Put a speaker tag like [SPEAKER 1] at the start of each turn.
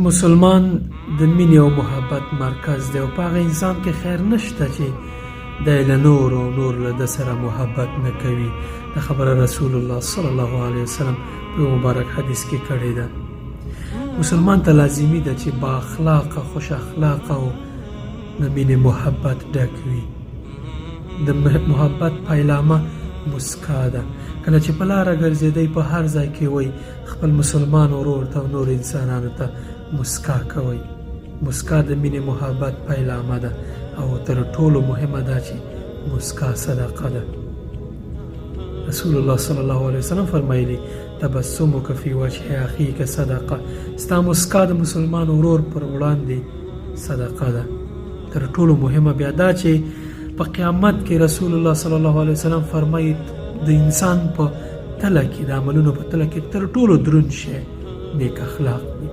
[SPEAKER 1] مسلمان د مینې او محبت مرکز دی او په هغه انسان کې خیر نشته چې دی له نور او نور له ده سره محبت نه کوي. دا خبره رسول الله صلی الله علیه وسلم په مبارک حدیث کې کړې ده. مسلمان ته لازمي ده چې با اخلاقه، خوش اخلاقه او د مینې محبت ډک وي. د محبت پیلامه مسکا ده. کله چې په لاره ګرځېدی په هر ځای کې وای خپل مسلمان ورور ته او نور انسانانو ته مسکا کوئ. مسکا د مینې محبت پیلامه ده او تر ټولو مهمه ده چې مسکا صدقه ده. رسول الله صلی الله علیه وسلم فرمایلی تبسمک فی وجه اخیک صدقه. ستا مسکا د مسلمان ورور پر وړاندې صدقه ده. تر ټولو مهمه بیا دا چې په قیامت کې رسول الله صلی الله علیه وسلم فرمایي د انسان په تله کې، د عملونو په تله کې تر ټولو دروند شی نیک اخلاق وي.